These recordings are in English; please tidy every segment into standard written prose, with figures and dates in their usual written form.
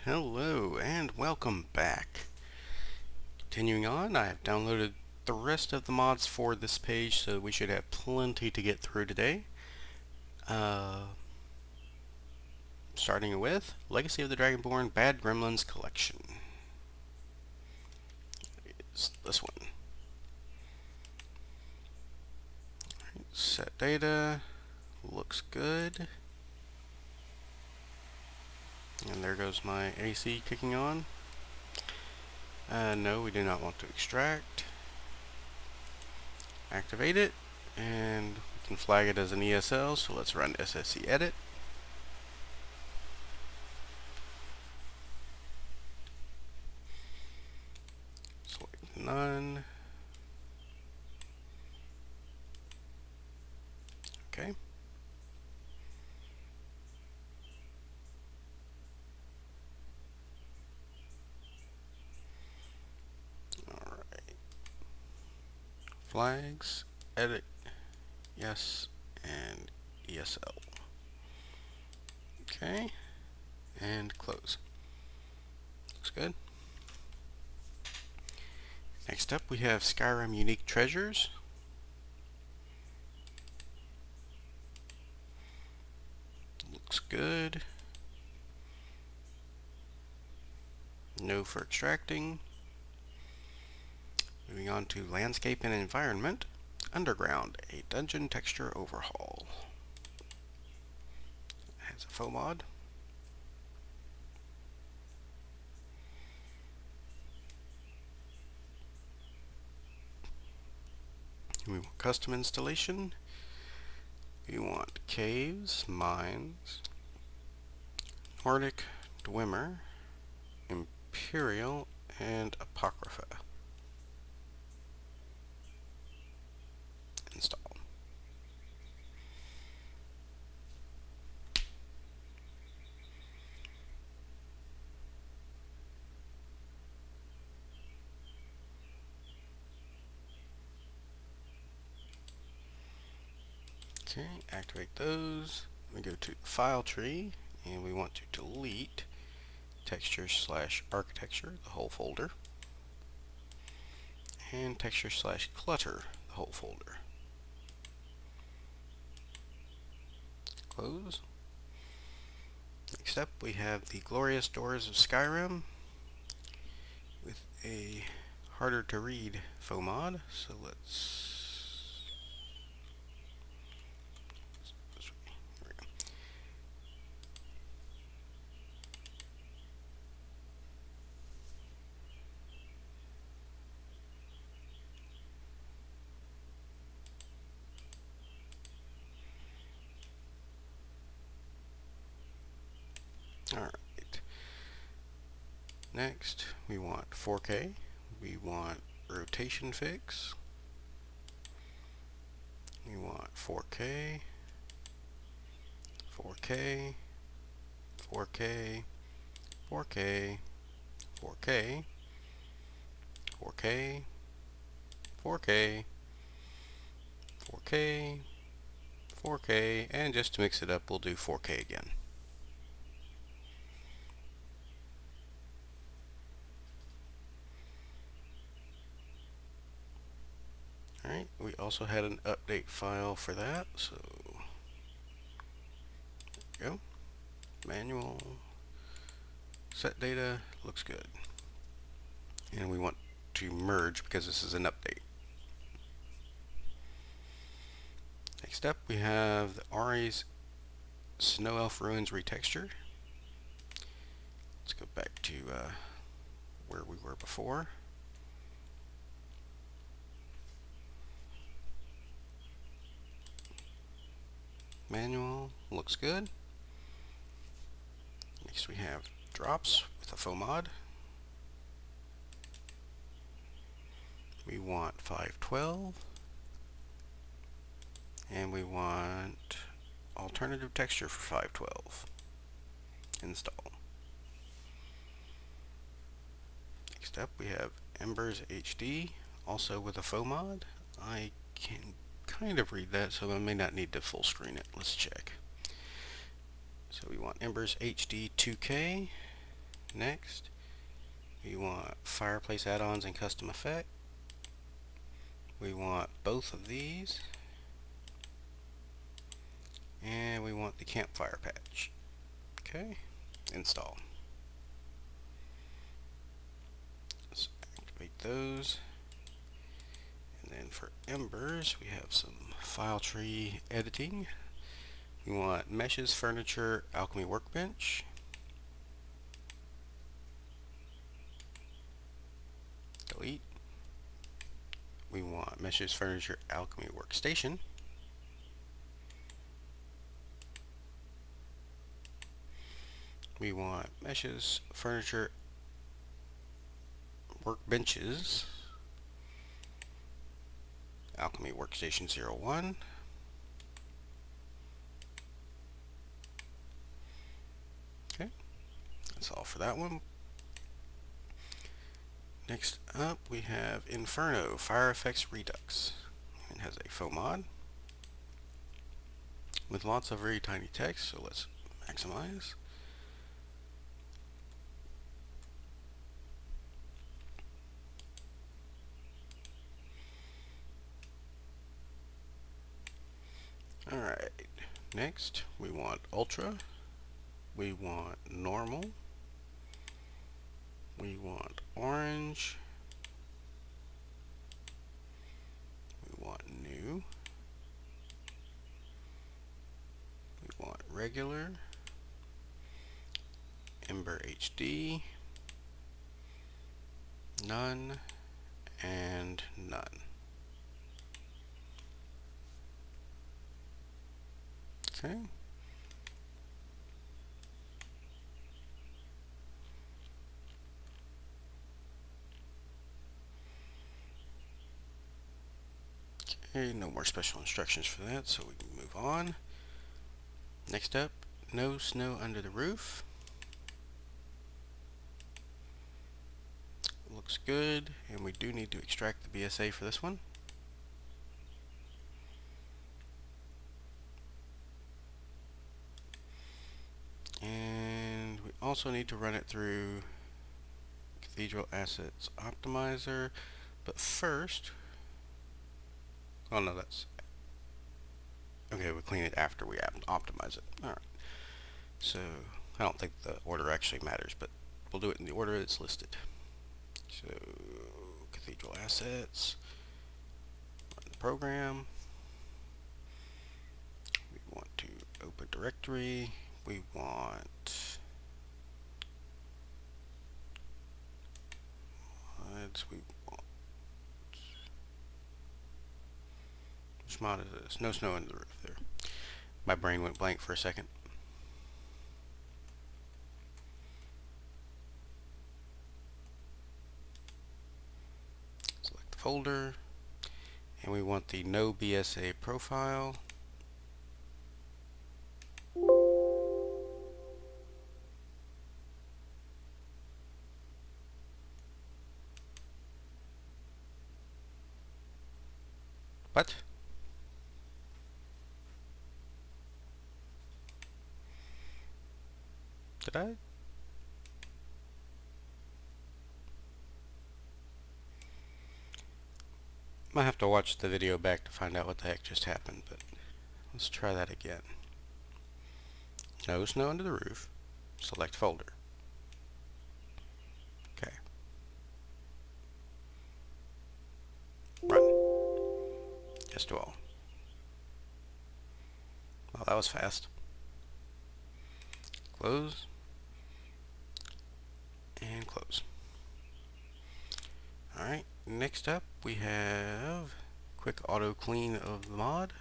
Hello and welcome back. Continuing on, I have downloaded the rest of the mods for this page, so we should have plenty to get through today. Starting with Legacy of the Dragonborn Bad Gremlins Collection. It's this one. Set data, looks good. And there goes my AC kicking on. No, we do not want to extract. Activate it, and we can flag it as an ESL, so let's run SSC edit. Select none. Okay. Alright. Flags, edit, yes, and ESL. Okay, and close. Looks good. Next up we have Skyrim Unique Treasures. Looks good. No for extracting. Moving on to Landscape and Environment. Underground, a dungeon texture overhaul. Has a faux mod. We want custom installation. We want caves, mines, Nordic, Dwemer, Imperial, and Apocrypha. Install. Okay, activate those. We go to the file tree and we want to delete texture/architecture, the whole folder, and texture/clutter, the whole folder. Close. Next up we have the Glorious Doors of Skyrim with a harder to read faux mod. So let's Alright. Next, we want 4K. We want rotation fix. We want 4K, 4K, 4K, 4K, 4K, 4K, 4K, 4K, 4K, and just to mix it up, we'll do 4K again. Alright, we also had an update file for that, so there we go. Manual, set data, looks good. And we want to merge because this is an update. Next up we have the Ari's Snow Elf Ruins retexture. Let's go back to where we were before. Manual, looks good. Next we have drops with a faux mod. We want 512. And we want alternative texture for 512. Install. Next up we have Embers HD, also with a faux mod. I can kind of read that, so I may not need to full screen it. Let's check. So we want Embers HD 2K. Next, we want fireplace add-ons and custom effect. We want both of these. And we want the campfire patch. Okay, install. Let's activate those. And then for Embers, we have some file tree editing. We want meshes, furniture, alchemy workbench. Delete. We want meshes, furniture, alchemy workstation. We want meshes, furniture, workbenches, alchemy workstation 01. Okay, that's all for that one. Next up, we have Inferno Fire Effects Redux. It has a faux mod with lots of very tiny text, so let's maximize. Alright, next we want Ultra, we want Normal, we want Orange, we want New, we want Regular, Ember HD, None, and None. Okay. Okay, no more special instructions for that, so we can move on. Next up, no snow under the roof. Looks good, and we do need to extract the BSA for this one. And we also need to run it through Cathedral Assets Optimizer, but first, oh no, that's, okay, we clean it after we optimize it. Alright, so I don't think the order actually matters, but we'll do it in the order it's listed. So, Cathedral Assets, run the program. We want to open directory. We want which mod is this? No snow under the roof there. My brain went blank for a second. Select the folder, and we want the no BSA profile. What? Did I? Might have to watch the video back to find out what the heck just happened, but let's try that again. No snow under the roof. Select folder. Okay. Run. Yes to all. Well, that was fast. Close. And close. Alright, next up we have quick auto clean of the mod.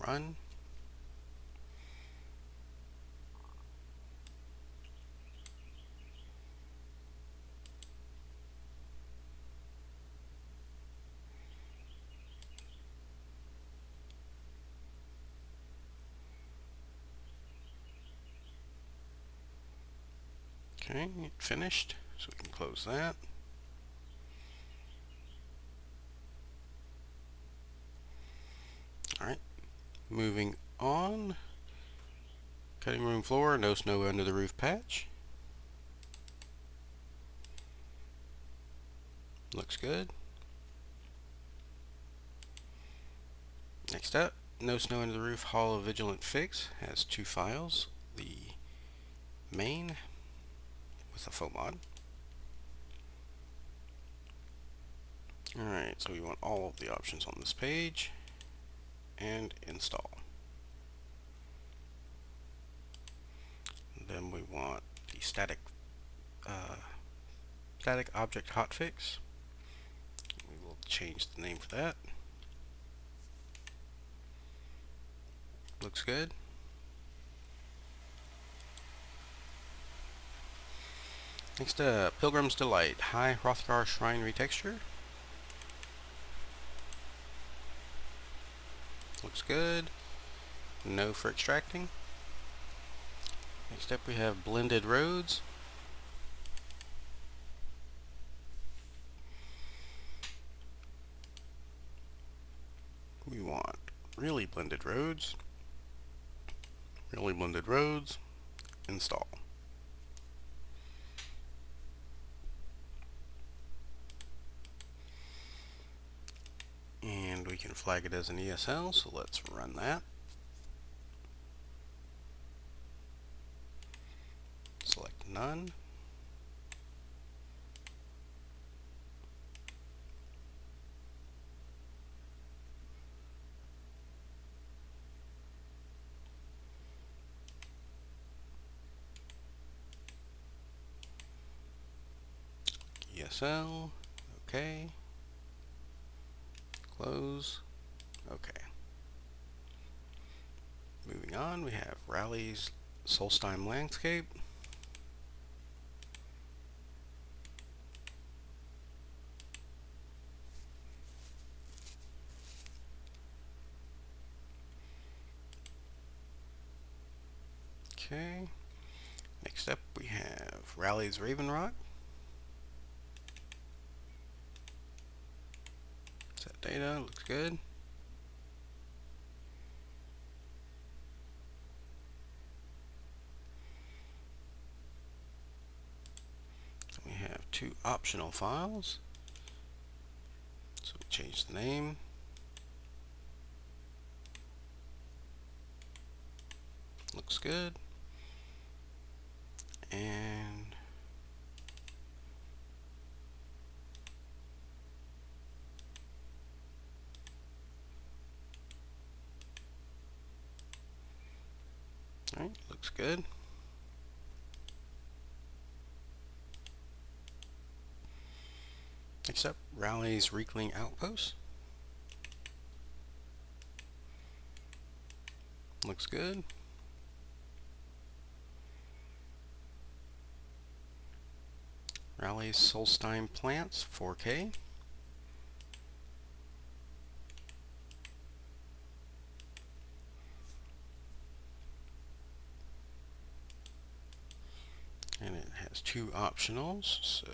Run. Okay, finished, so we can close that. Alright, moving on. Cutting room floor, no snow under the roof patch. Looks good. Next up, no snow under the roof hollow vigilant fix. Has 2 files. The main with a foam mod. Alright, so we want all of the options on this page. And install. And then we want the static object hotfix. We will change the name for that. Looks good. Next up, Pilgrim's Delight High Hrothgar Shrine Retexture. Looks good. No for extracting. Next up we have Blended Roads. We want Really Blended Roads. Really Blended Roads. Install. And we can flag it as an ESL, so let's run that. Select none. ESL, okay. Close, okay. Moving on, we have Rally's Solstheim Landscape. Okay. Next up we have Rally's Raven Rock. Set data, looks good. We have 2 optional files. So we change the name. Looks good. And alright, looks good. Next up, Rally's Reekling Outpost. Looks good. Rally's Solstheim Plants 4K. And it has 2 optionals, so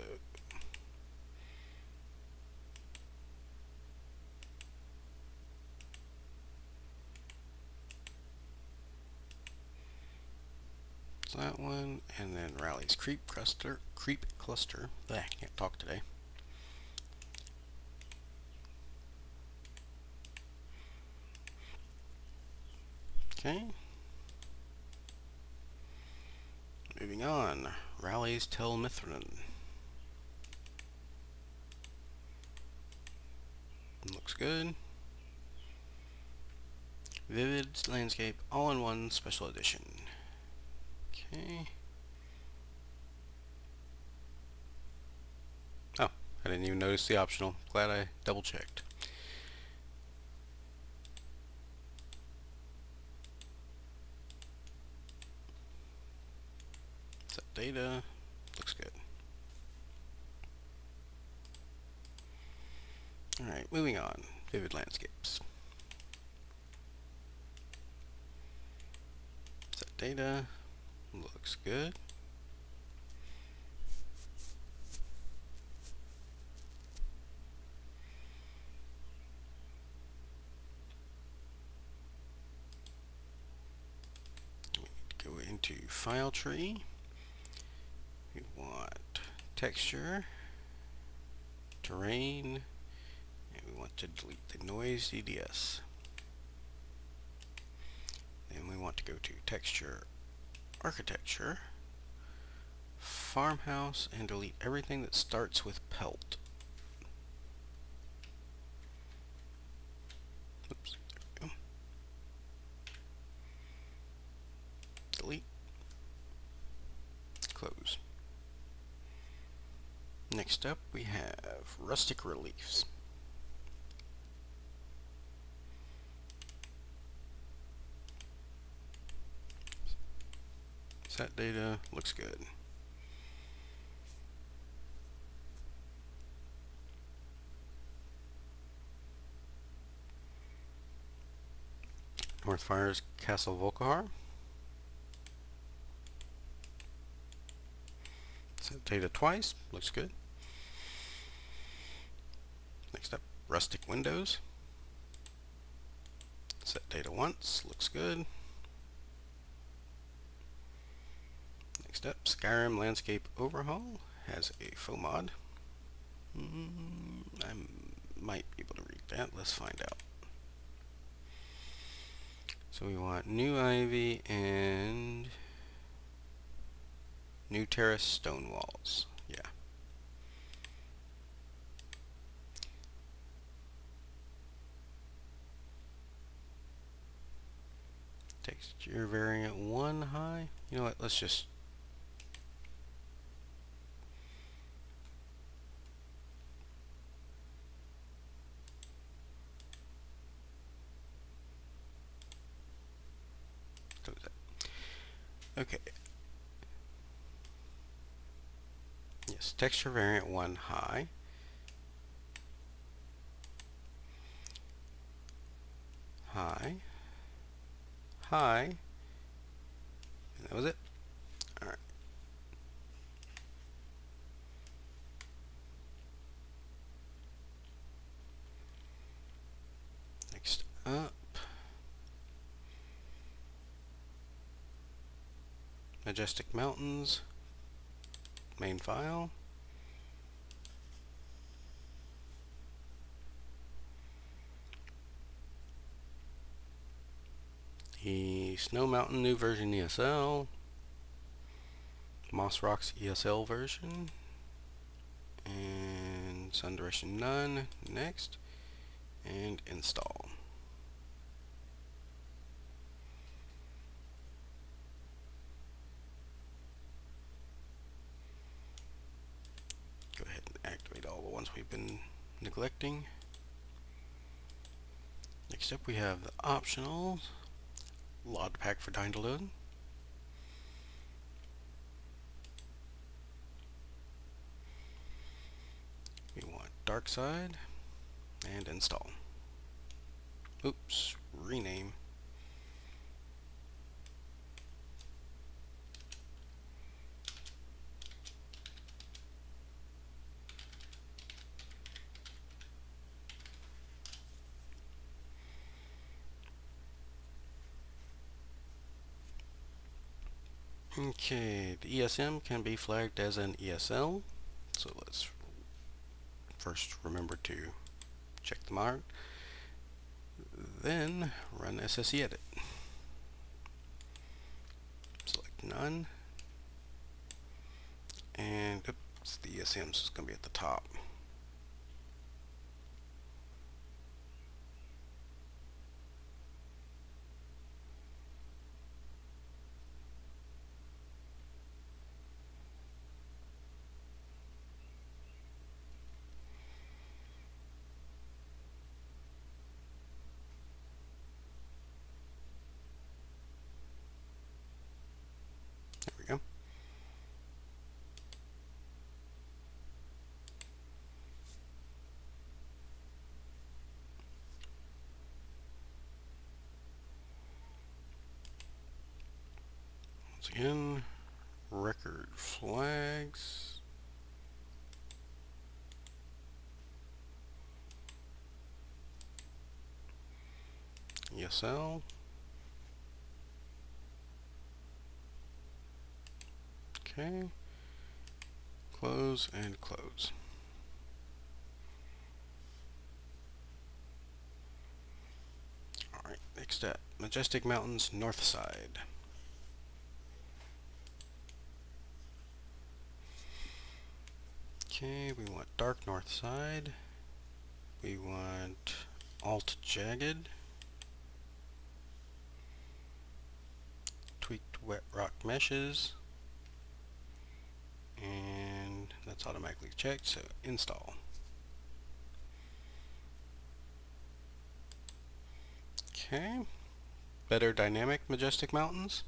that one, and then Rally's Creep Cluster. I can't talk today. Okay. Moving on, Rally's Telmithrin. Looks good. Vivid Landscape All-in-One Special Edition. Okay. Oh, I didn't even notice the optional. Glad I double checked. Set data. Looks good. Alright, moving on. Vivid Landscapes. Set data. Looks good. We need to go into file tree. We want texture, terrain, and we want to delete the noise EDS. Then we want to go to texture, architecture, farmhouse, and delete everything that starts with pelt. Oops, there we go. Delete, close. Next up we have rustic reliefs. Set data looks good. North Fires Castle Volkahar. Set data twice, looks good. Next up, rustic windows. Set data once, looks good. Next up, Skyrim Landscape Overhaul has a faux mod. I might be able to read that. Let's find out. So we want new ivy and new terrace stone walls. Yeah. Texture variant 1 high. You know what? Let's just close that. Okay. Yes, texture variant 1 high. High. High. And that was it. Alright. Next up, Majestic Mountains, main file. The Snow Mountain new version ESL, Moss Rocks ESL version, and Sun Duration none. Next, and install. Go ahead and activate all the ones we've been neglecting. Next up we have the optional LOTD pack for dying to load. We want dark side and install. Oops, rename. Okay, the ESM can be flagged as an ESL, so let's first remember to check them out, then run SSE edit. Select none, and oops, the ESM is going to be at the top. There we go. Once again, record flags. ESL. Okay. Close and close. Alright, next up, Majestic Mountains north side. Okay, we want dark north side. We want alt jagged. Tweaked wet rock meshes. And that's automatically checked, so install. Okay, better dynamic Majestic Mountains.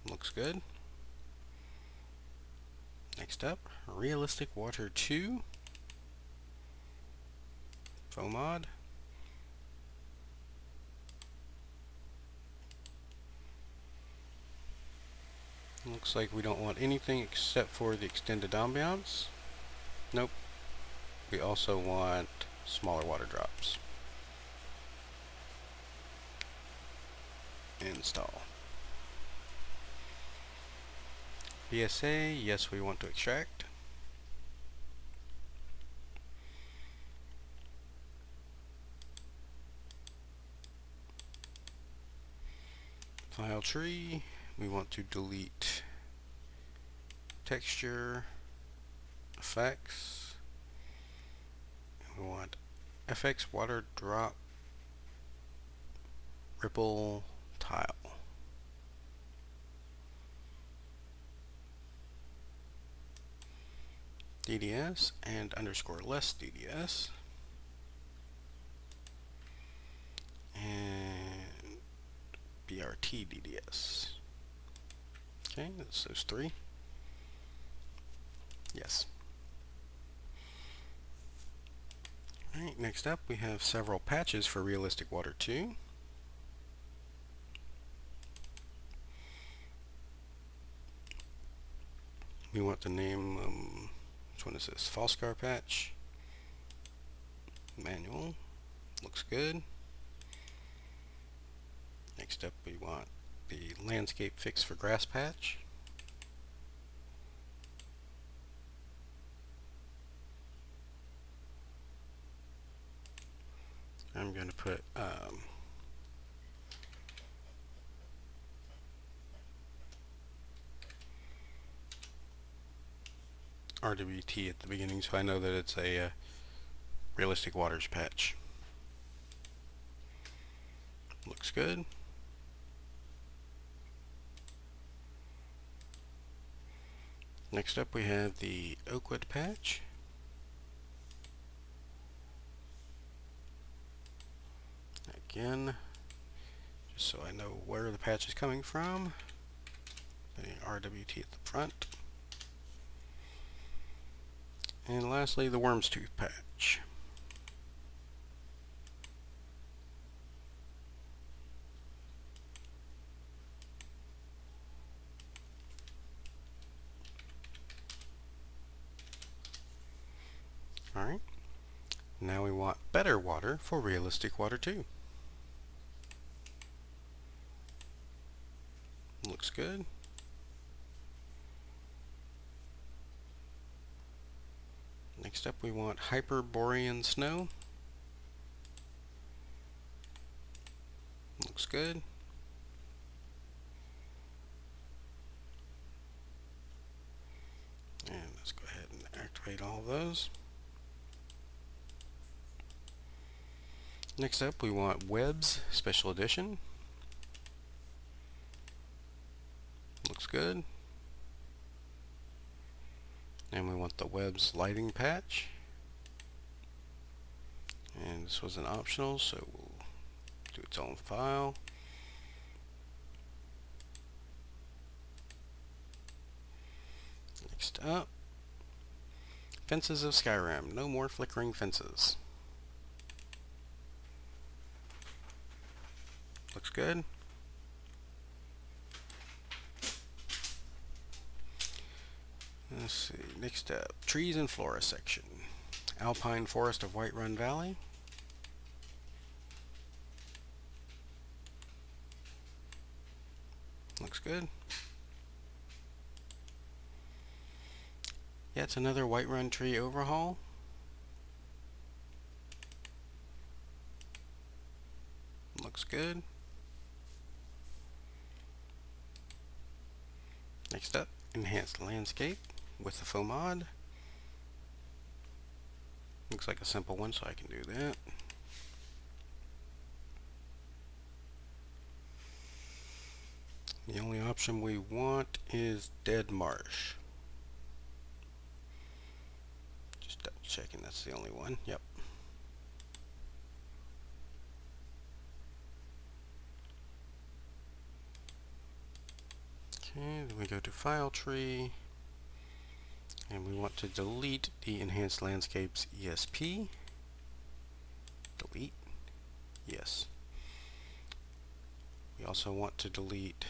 Looks good. Next up, Realistic Water 2. FOMOD. Looks like we don't want anything except for the extended ambiance. Nope. We also want smaller water drops. Install. BSA, yes, we want to extract. File tree, we want to delete texture, effects. We want FX water drop ripple tile. DDS and underscore less DDS. And BRT DDS. Okay, that's those three. Yes. Alright, next up we have several patches for Realistic Water 2. We want to name, which one is this? Falscar patch. Manual. Looks good. Next up we want the landscape fix for grass patch. I'm going to put RWT at the beginning so I know that it's a Realistic Waters patch. Looks good. Next up we have the Oakwood patch. Again, just so I know where the patch is coming from, putting RWT at the front. And lastly, the Worm's Tooth patch. Alright, now we want better water for Realistic Water 2. Looks good. Next up we want Hyperborean Snow. Looks good. And let's go ahead and activate all of those. Next up we want Webs Special Edition. Looks good. And we want the Webs Lighting patch. And this was an optional, so we'll do its own file. Next up, Fences of Skyrim. No more flickering fences. Looks good. Let's see, next up, Trees and Flora section. Alpine Forest of Whiterun Valley. good. Yeah, it's another Whiterun tree overhaul. Looks good. Next up, enhanced landscape with the faux mod. Looks like a simple one, so I can do that. The only option we want is dead marsh. Just double checking that's the only one. Yep. Okay, then we go to file tree, and we want to delete the enhanced landscapes ESP. Delete. Yes. We also want to delete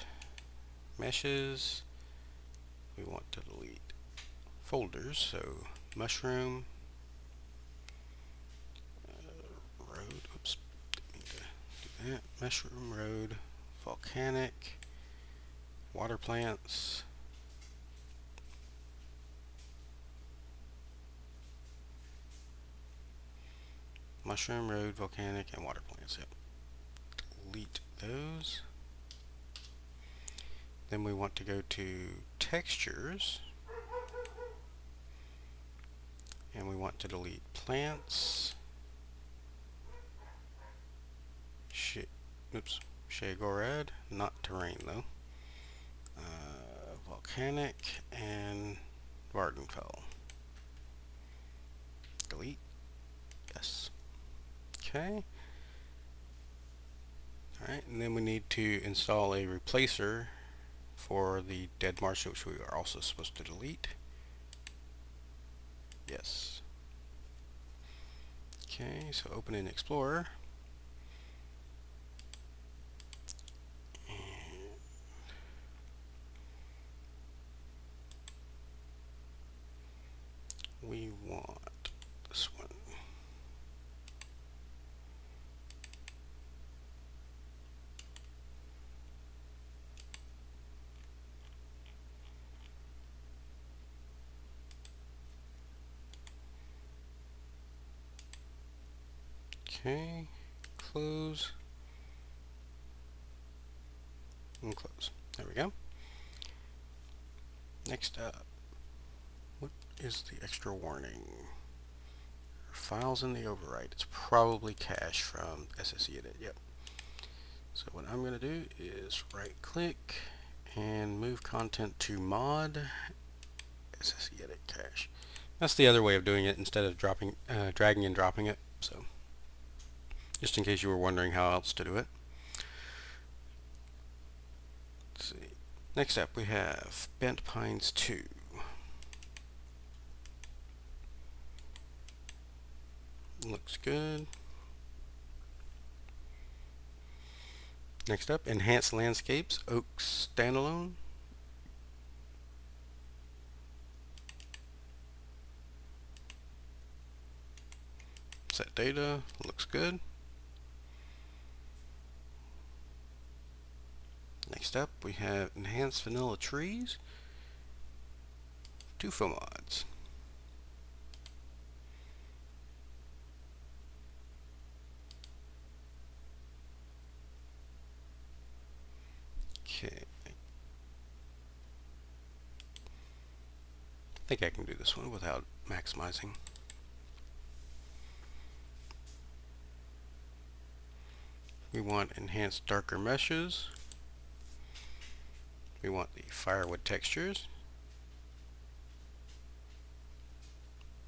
meshes. We want to delete folders, so mushroom, road, oops, didn't mean to do that, mushroom, road, volcanic, water plants, mushroom, road, volcanic, and water plants. Yep. Delete those. Then we want to go to textures, and we want to delete plants, Shagorad, not terrain though, volcanic, and Vardenfell. Delete. Yes. Okay. Alright, and then we need to install a replacer for the dead marsh, which we are also supposed to delete. Yes. Okay, so open in Explorer. And we want this one. Okay, close, and close. There we go. Next up, what is the extra warning? Files in the overwrite. It's probably cache from SSE edit. Yep. So what I'm going to do is right click and move content to mod SSE edit cache. That's the other way of doing it instead of dropping, dragging and dropping it. So just in case you were wondering how else to do it. Let's see. Next up we have Bent Pines 2. Looks good. Next up, Enhanced Landscapes, Oaks Standalone. Set data, looks good. Next up, we have Enhanced Vanilla Trees, 2 faux mods. Okay. I think I can do this one without maximizing. We want enhanced darker meshes. We want the firewood textures.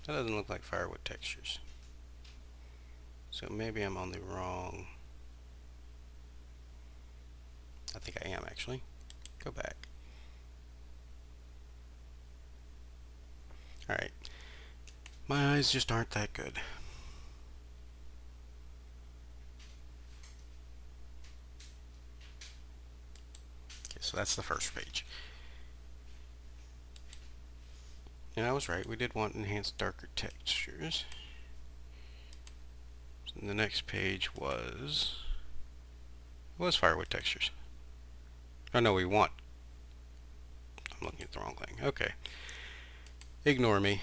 That doesn't look like firewood textures. So maybe I'm on the wrong. I think I am actually. Go back. Alright. My eyes just aren't that good. Okay, so that's the first page. And I was right, we did want enhanced darker textures. And the next page was firewood textures. Oh no, we want I'm looking at the wrong thing. Okay. Ignore me.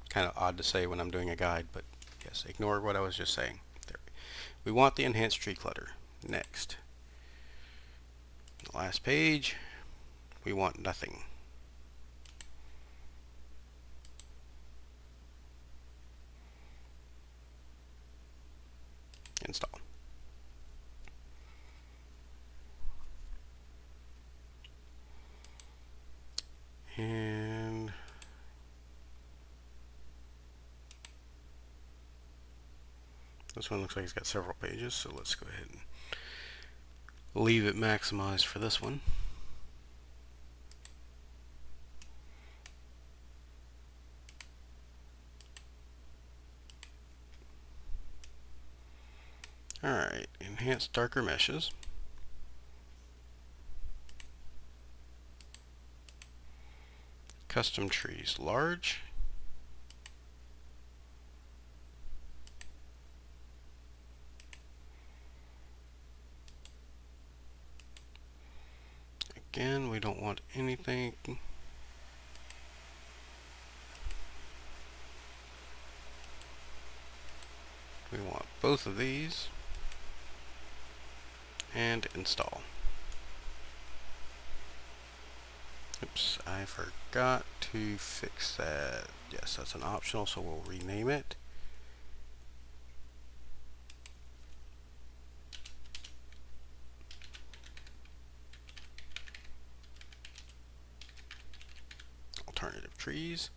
Kind of odd to say when I'm doing a guide, but yes, ignore what I was just saying. There. We want the enhanced tree clutter. Next. The last page, we want nothing. Install. And this one looks like it's got several pages, so let's go ahead and leave it maximized for this one. Alright, enhance darker meshes. Custom trees large. Again, we don't want anything. We want both of these. And install. Oops, I forgot to fix that. Yes, that's an optional, so we'll rename it. Alternative trees.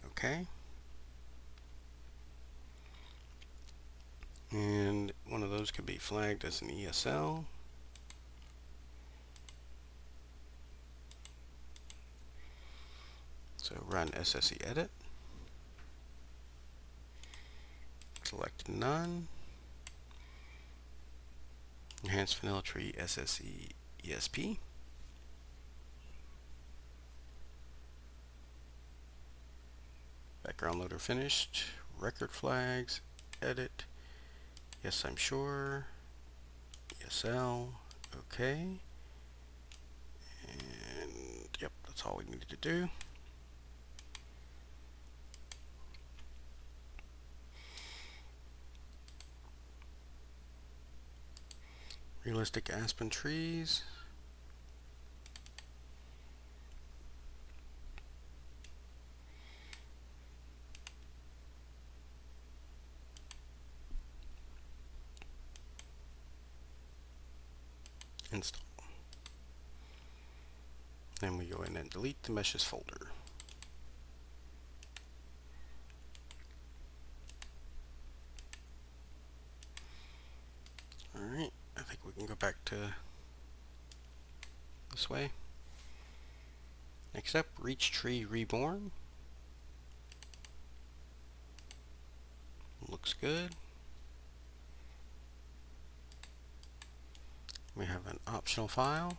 Okay. And one of those could be flagged as an ESL. So run SSE edit. Select none. Enhance vanilla tree SSE ESP. Background loader finished. Record flags. Edit. Yes, I'm sure. ESL. Okay. And yep, that's all we needed to do. Realistic aspen trees. Install. Then we go in and delete the meshes folder. Alright, I think we can go back to this way. Next up, Reach Tree Reborn. Looks good. We have an optional file.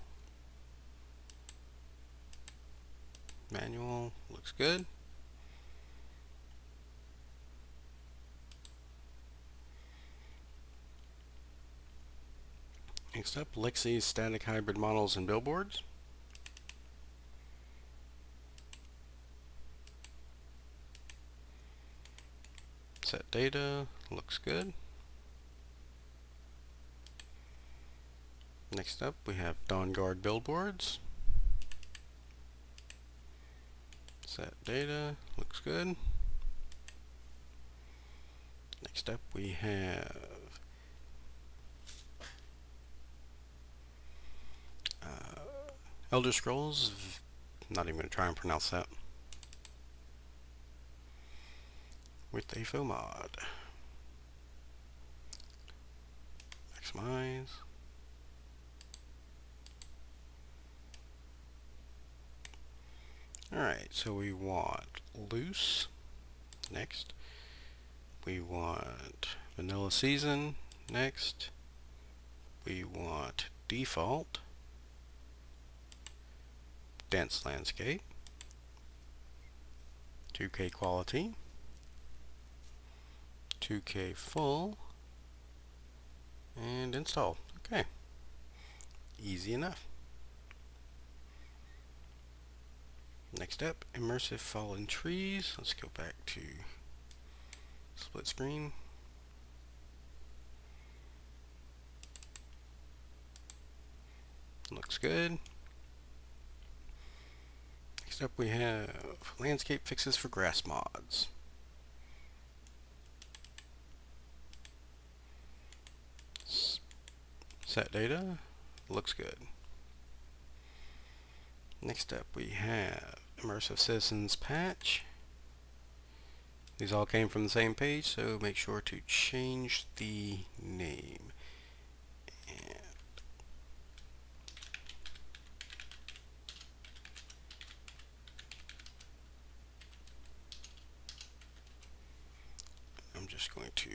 Manual, looks good. Next up, Lexy static hybrid models and billboards. Set data, looks good. Next up, we have Dawn Guard billboards. Set data, looks good. Next up, we have Elder Scrolls. Not even going to try and pronounce that. With a faux mod. Maximize. Alright, so we want loose. Next. We want vanilla season. Next. We want default. Dense landscape. 2K quality. 2K full. And install. Okay. Easy enough. Next up, Immersive fallen trees. Let's go back to split screen. Looks good. Next up we have landscape fixes for grass mods. Set data. Looks good. Next up we have Immersive Citizens patch. These all came from the same page, so make sure to change the name. And I'm just going to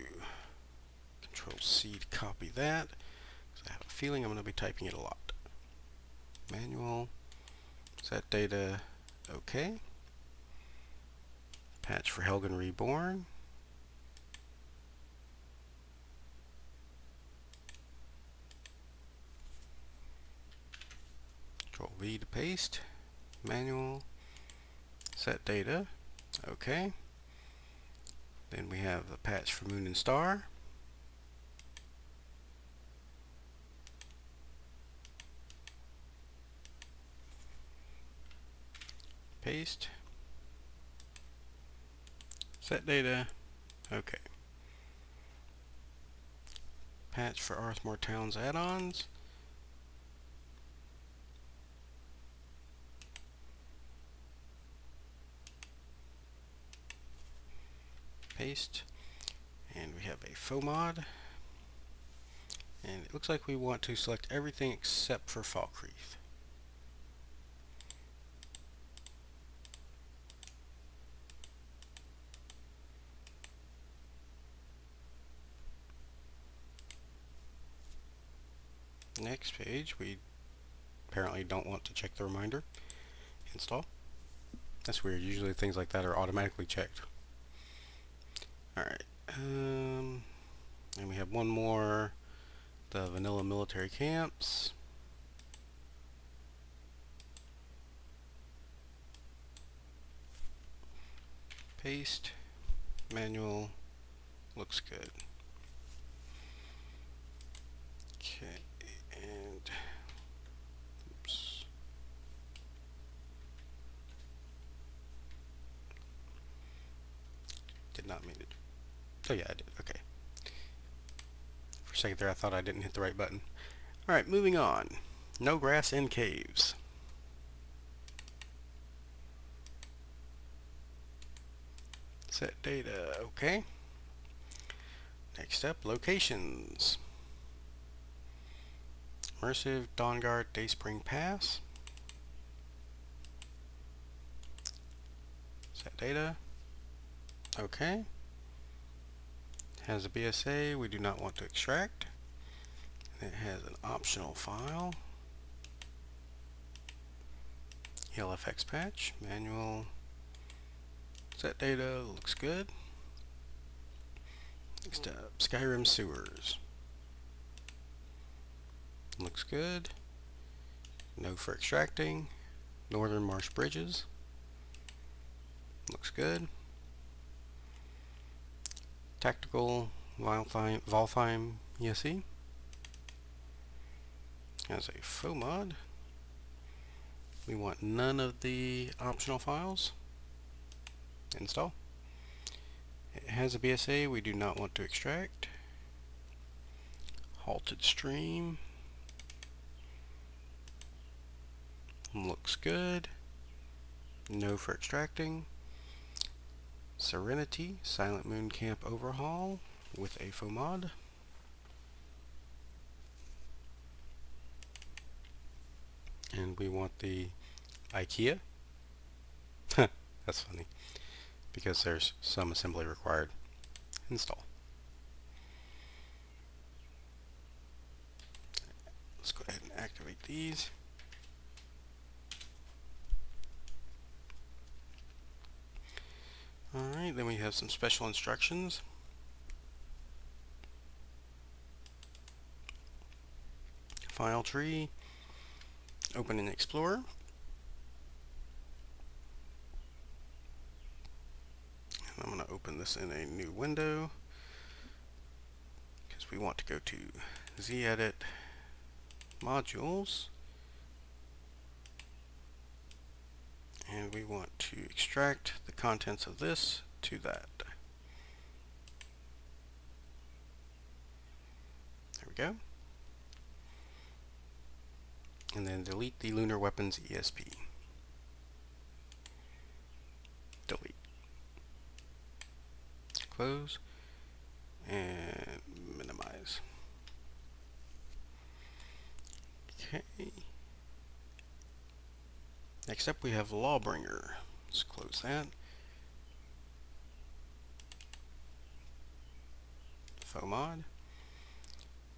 Control C to copy that, because I have a feeling I'm going to be typing it a lot. Manual, set data, okay. Patch for Helgen Reborn. Control V to paste. Manual, set data, okay. Then we have the patch for Moon and Star. Paste. Set data, okay. Patch for Arthmore Towns add-ons. Paste. And we have a faux mod. And it looks like we want to select everything except for Falkreath. Next page, we apparently don't want to check the reminder. Install. That's weird. Usually things like that are automatically checked. Alright. And we have one more. The vanilla military camps. Paste. Manual. Looks good. Okay. And oops. Did not mean to. Oh yeah, I did. Okay. For a second there I thought I didn't hit the right button. Alright, moving on. No grass in caves. Set data, okay. Next up, locations. Immersive, Dawnguard, Dayspring Pass. Set data. Okay. Has a BSA we do not want to extract. It has an optional file. ELFX patch. Manual. Set data. Looks good. Next up, Skyrim sewers. Looks good. No for extracting. Northern Marsh bridges. Looks good. Tactical Valheim ESE. Has a faux mod. We want none of the optional files. Install. It has a BSA we do not want to extract. Halted stream. Looks good. No for extracting. Serenity, Silent Moon Camp overhaul with a faux mod. And we want the IKEA. That's funny, because there's some assembly required. Install. Let's go ahead and activate these. Alright, then we have some special instructions. File tree, Open an Explorer. And I'm going to open this in a new window because we want to go to ZEdit, Modules, and we want to extract the contents of this to that. There we go. And then delete the Lunar Weapons ESP. Delete. Close. And minimize. Okay. Next up we have Lawbringer. Let's close that. Faux mod.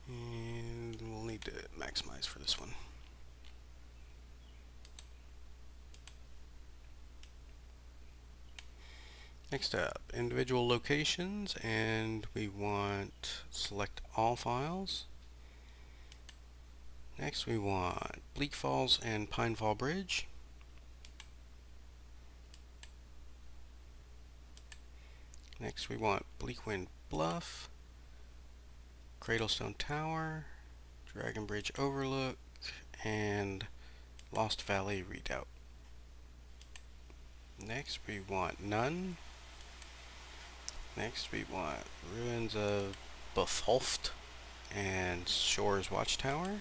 And we'll need to maximize for this one. Next up, individual locations, and we want select all files. Next we want Bleak Falls and Pinefall Bridge. Next we want Bleakwind Bluff, Cradlestone Tower, Dragon Bridge Overlook, and Lost Valley Redoubt. Next we want none. Next we want Ruins of Befulft and Shores Watchtower.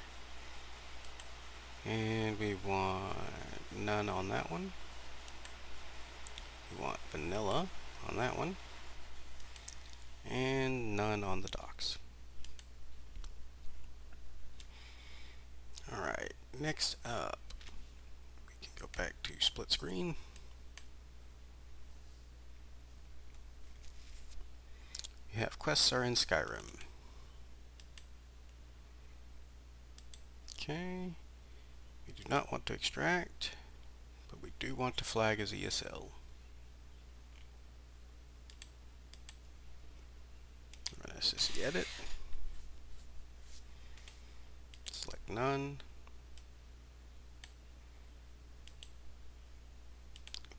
And we want none on that one. We want vanilla on that one. And none on the docks. Alright, next up, we can go back to split screen. We have quests are in Skyrim. Okay, we do not want to extract, but we do want to flag as ESL. Run SSE edit. Select none.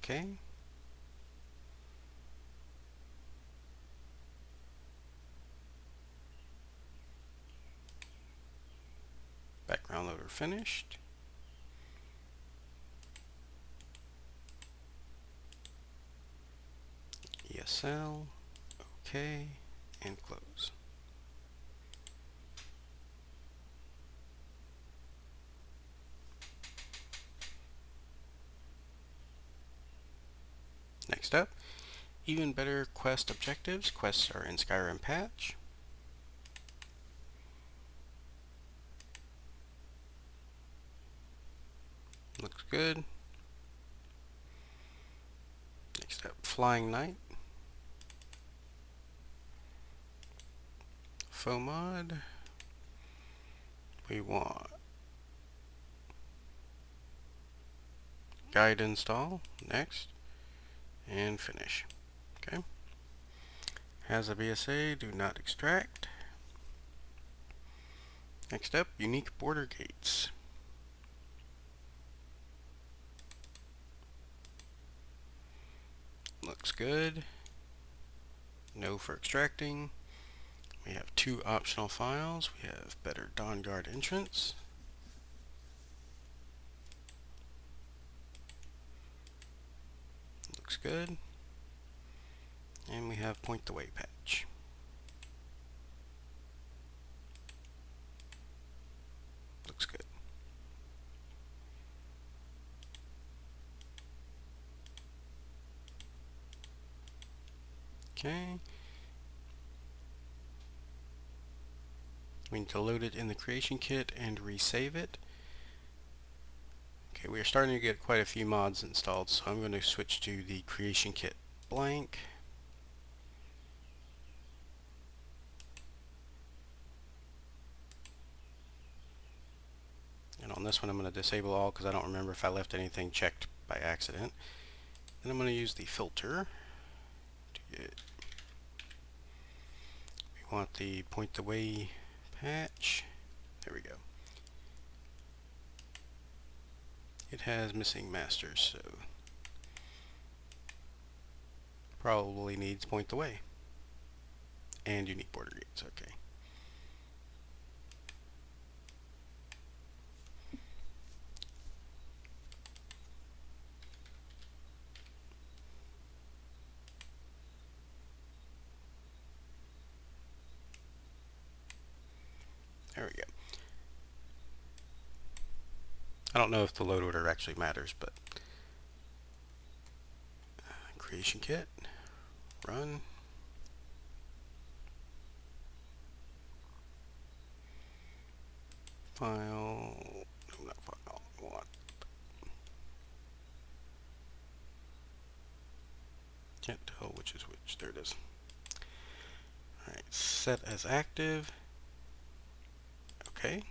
Okay. Background loader finished. ESL. Okay. And close. Next up, even better quest objectives. Quests are in Skyrim patch. Looks good. Next up, Flying Knight. Faux mod. We want guide install. Next. And finish. Okay. Has a BSA, do not extract. Next up, unique border gates. Looks good. No for extracting. We have two optional files. We have better Dawn Guard entrance. Looks good. And we have point the way patch. Looks good. Okay. We need to load it in the creation kit and resave it. Okay, we are starting to get quite a few mods installed, so I'm going to switch to the creation kit blank. And on this one I'm going to disable all because I don't remember if I left anything checked by accident. And I'm going to use the filter to get, we want the point the way patch. There we go. It has missing masters, so probably needs point the way. And unique border gates, okay. There we go. I don't know if the load order actually matters, but creation kit, run. File, no, not file, what? Can't tell which is which, there it is. Alright, set as active, okay.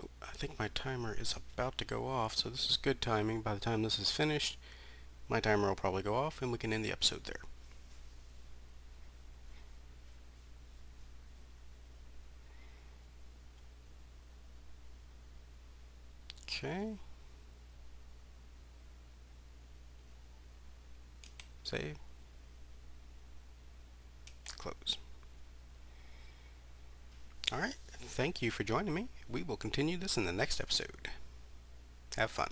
Oh, I think my timer is about to go off, so this is good timing. By the time this is finished, my timer will probably go off and we can end the episode there. Okay. Save. Close. Alright, thank you for joining me. We will continue this in the next episode. Have fun.